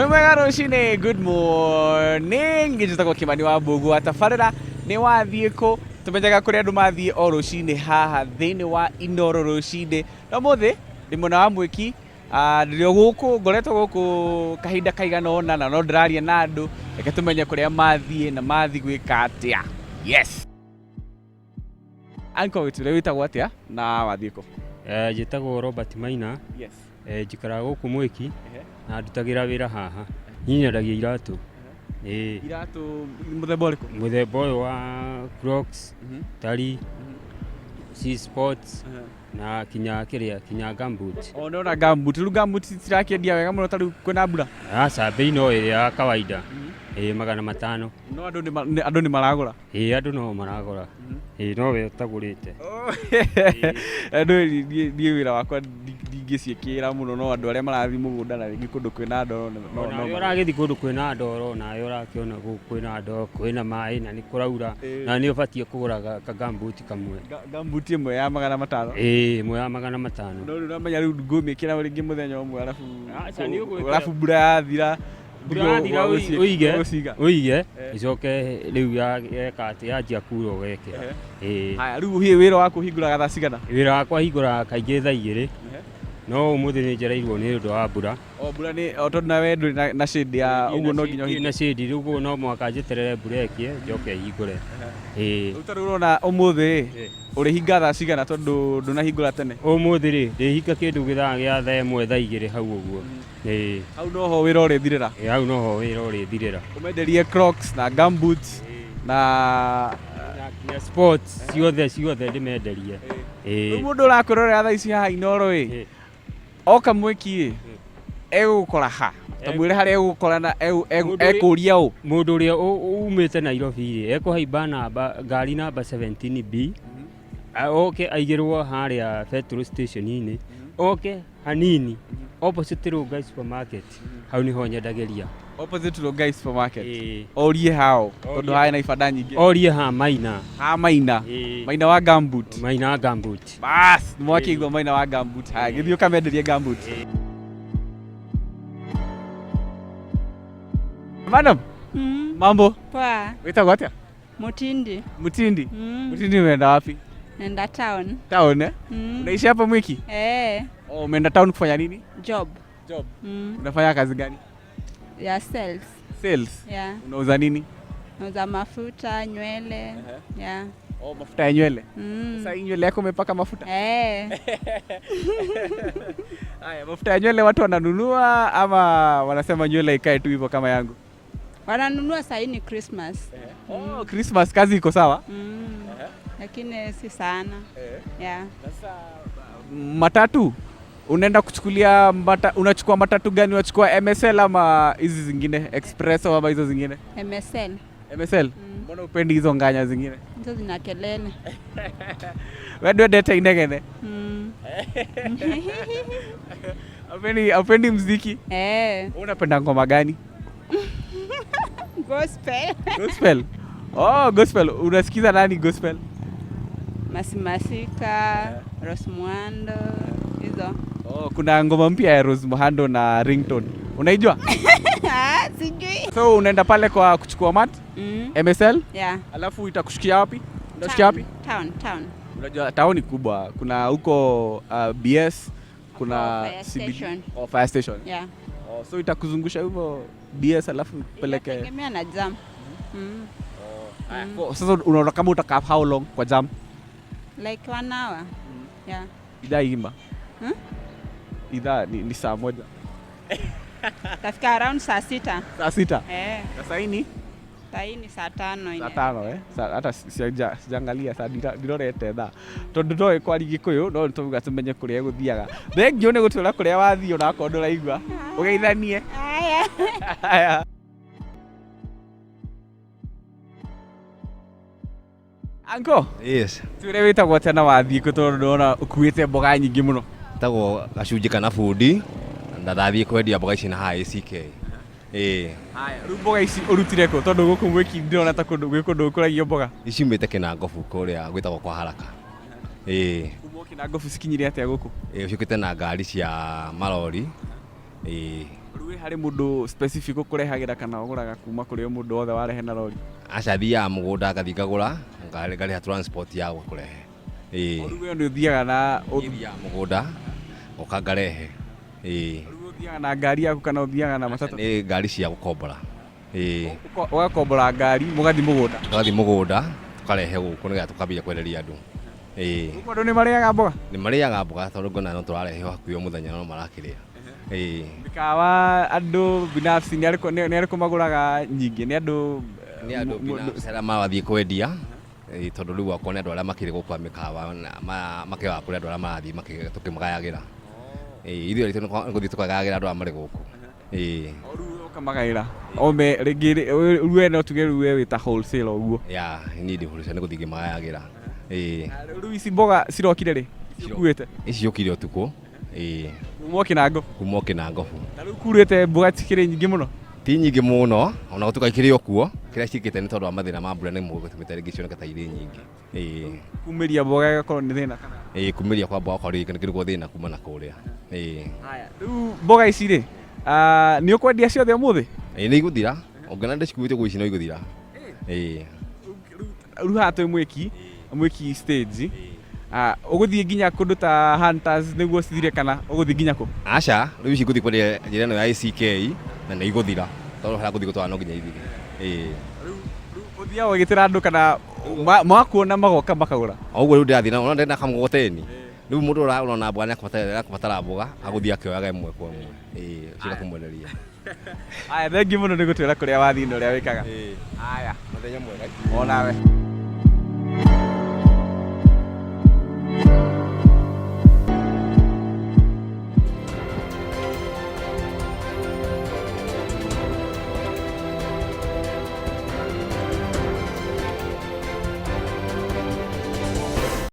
Mwega rũcinĩ, good morning. Njĩtagwo Kimani wa Mbũgu wa tabarĩra nĩ wathiĩ kũ? Tũmenyaga kũrĩa andũ mathiĩ o rũcinĩ haha thĩinĩ wa Inooro rũcinĩ. Na mũthĩ ndĩ mwena wa Mwiki, ndĩrĩ gũkũ ngoretwo gũkũ kahinda kaigana ũna na no ndĩraria na andũ, reke tũmenye kũrĩa mathiĩ na mathiĩ gwĩka atĩa. Yes. Anko wĩtũre wĩtagwo atĩa na wathiĩ kũ? Njĩtagwo Robert Maina. Yes. Njikaraga gũkũ Mwiki na ndutagĩra wĩra haha. Niĩ nyendagia iratũ. Iratũ mũthemba ũrĩkũ? Mũthemba ũyũ wa Crocs, Tari, C Sports na kinya gumboot. Ona gumboot, rĩu gumboot cirakĩendia wega mũno tarĩu kwĩna mbura? Aca bei no ĩrĩa ya kawaida. 500. No andũ nĩ maragũra? Andũ no maragũra. No we ũtagũrĩte. Andũ niĩ wĩra wakwa ndingĩciĩkĩra mũno, no andũ arĩa marathiĩ mũgũnda na rĩngĩ kũndũ kwĩna ndoro. Nawe ũragĩthiĩ kũndũ kwĩna ndoro, nawe ũrakĩona gũkũ kwĩna ndoro, kwĩna maĩ na nĩ kũraura, na nĩ ũbatiĩ kũgũra gumboot kamwe. Gumboot ĩmwe ya 500? Ĩmwe ya 500. No rĩu ũramenya rĩu ngũmĩkĩra rĩngĩ mũthenya ũmwe arabu mbura yathira ũige icoke rĩu yeka atĩ yanjia kura ũgekĩra. Haya, rĩu wĩra waku ũhingũraga thaa cigana? Wĩra wakwa hingũraga kaingĩ thaa 2, no ũmũthĩ nĩ njereirwo nĩ ũndũ wa mbura. Mbura nĩ tondũ nawe ndũrĩ na shade ya ũguo no nginya ũhinge? Na shade, rĩu no mwaka njeterere mbura ĩkie njoke hingũre. Rĩu tarĩu ũrona ũmũthĩ ũrĩhinga thaa cigana tondũ ndũnahingũra tene? Ũmũthĩ rĩ, ndĩhinga kĩndũ gĩthaa gĩa thaa 1 thaa 2 hau ũguo. Hau noho wĩra ũrĩthirĩra? Hau noho wĩra ũrĩthirĩra. Ũmenderie Crocs na gumboots na sports ciothe ndĩmenderie. Rĩu mũndũ ũrakũrorera thaa ici haha Inooro ĩ, oka Mwiki ĩ, egũgũkora ha? Ta mwĩre harĩa egũgũkora na ekũria ũ? Mũndũ ũrĩa umĩte Nairobi rĩ, ekũhaimba ngari namba 17B, oke aigĩrwo harĩa petrol station-inĩ, oke hanini opposite Rongai supermarket, hau niho nyendagĩria. Opposite Rongai supermarket? Orie hao tondũ hae na ibanda nyingĩ? Orie ha Maina. Ha Maina? Maina wa gumboot? Maina wa gumboot. Bas, nĩmwakĩigua Maina wa gumboot. Haya, gĩthiĩ ũkamenderie gumboot. Madam, mambo? Poa. Wĩtagwo atĩa? Mutindi. Mutindi? Mutindi umeenda wapi? Naenda town. Town eh? Unaishi hapa Mwiki? Umeenda town kufanya nini? Job. Unafanya kazi gani? Ya sales. Sales? Yeah. Unauza nini? Nauza mafuta, nywele. Yeah. Mafuta ya nywele? Sasa hii nywele yako umepaka mafuta? Haya, mafuta ya nywele watu wananunua ama wanasema nywele ikae tu hivyo kama yangu? Wananunua saa hii ni Christmas. Christmas kazi iko sawa? Lakini si sana. Yeah. Sasa matatu unaenda kuchukulia unachukua matatu gani? Unachukua MSL ama hizi zingine Expresso ama hizo zingine? MSL. MSL? Mbona upendi hizo nganya zingine? Hizo zina kelele. Wewe ndete inegene? Upendi muziki? Unapenda ngoma gani? Gospel. Gospel? Gospel. Unasikiza nani gospel? Masika, Rose Muhando, hizo. Kuna ngoma mpya ya Rose Muhando na Ringtone. Unaijua? Sijui. So unaenda pale kwa kuchukua mat? MSL? Yeah. Alafu itakushikia wapi? Unashikia wapi? Town. Unajua town ni kubwa. Kuna huko BS, kuna CBD. Fire station. Yeah. So itakuzungusha hivyo BS alafu peleke. Inategemea na jam. Sasa unaona kama utakaa how long kwa jam? Like 1 hour. Yeah. Idhaa imba. Idhaa ni saa moja. Tafika around saa 6. Saa 6? Sasa hii ni? Saa hii ni saa 5. Saa 5 hata sijaangalia saa ndirorete thaa. Tondũ ndoĩ kwa Gĩkũyũ no nĩtũuga tũmenye kũrĩa gũthiaga. Thengio nĩ gũtwĩra kũrĩa wathiĩ ona akorwo ndũraigua. Ũgeithanie. Haya. Anko? Yes. Twĩre wĩtagwo atĩa na wathiĩ kũ tondũ ndĩrona ũkuĩte mboga nyingĩ mũno? Tagwo Gacunjĩ kana bundi, na ndathiĩ kwendia mboga ici na haha ACK. Haya, rĩu mboga ici ũrutire kũ tondũ gũkũ Mwiki ndĩrona ta gwĩ kũndũ gũkũragio mboga? Ici umĩte Kĩnangobu kũrĩa gwĩtagwo kwa Haraka. Kuma Kĩnangobu cikinyire atĩa gũkũ? Ciũkĩte na ngari cia malori Rĩu harĩ mũndũ specific ũkũrehagĩra kana ũgũraga kuma kũrĩ o mũndũ wothe warehe na rori? Aca thiaga mũgũnda ngathi ngagũra ngarĩha transport ya gũkũrehe. Rĩu we nĩ ũthiaga na thiaga mũgũnda oka ngarehe. Rĩu ũthiaga na ngari yaku kana ũthiaga na matatũ? Nĩ ngari cia gũkombora. Ũgakombora ngari mũgathi mũgũnda? Tũgathi mũgũnda tũkarehe gũkũ nĩgetha tũkambia kwenderia andũ. Andũ nĩ marĩaga mboga? Nĩ marĩaga mboga tondũ ngona no tũrarehe hakuhĩ o mũthenya no marakĩrĩa. Mĩkawa andũ binafsi nĩ arĩkũ magũraga nyingĩ? Nĩ andũ binafsi arĩa marathiĩ kwendia tondũ rĩu akorwo nĩ andũ arĩa makĩrĩ gũkũ mĩkawa makĩaga kũrĩ andũ arĩa marathiĩ tũkĩmagayagĩra. Ithuĩ nĩ gũthiĩ tũkagayagĩra andũ arĩa marĩ gũkũ. Rĩu ũkamagaĩra rĩu we no tuge rĩu we wĩta wholesale ũguo? Niĩ ndĩ wholesale nĩ gũthiĩ ngĩmagayagĩra. Rĩu ici mboga cirokire rĩ? Cikuĩte? Ici ciũkire ũtukũ. Kuma Kinango? Kuma Kinango. Na rĩu kurĩte mboga cikĩrĩ nyingĩ mũno? Ti nyingĩ mũno, ona gũtuĩka ikĩrĩ o kuo, kĩrĩa cikĩte nĩ tondũ wa mathĩna ma mbura nĩmo gũtũmĩte rĩngĩ cioneke ta irĩ nyingĩ. Kumĩria mboga ĩgakorwo nĩ thĩna kana? Kumĩria kwa mboga gũkorwo nĩkuo thĩna kuma na kũrĩa. Rĩu mboga ici rĩ, nĩ ũkwendia ciothe ũmũthĩ? Nĩ igũthira, ũngĩona ndĩcikuĩte gwĩ ici no igũthira. Rĩu haha twĩ mwĩki stage, ũgũthiĩ nginya kũndũ ta Hunters nĩguo cithire kana ũgũthiĩ nginya kũ? Aca, rĩu ici ngũthiĩ kwendia njĩra ĩno ya ACK na nĩ igũthira tondũ harĩa ngũthiĩ gũtwara no nginya ithire. Rĩu ũthiaga ũgĩtĩra andũ kana makuona magoka makagũra? Ũguo rĩu ndĩrathiĩ na ndĩrenda kamũgogoteni. Rĩu mũndũ ũrona mboga nĩakũbatara mboga agũthiĩ akĩoyaga ĩmwe kwa ĩmwe ciga kũmwenderia. Thengiũ mũno nĩ gũtwĩra kũrĩa wathiĩ na ũrĩa wĩkaga. Mũthenya mwega. Onawe.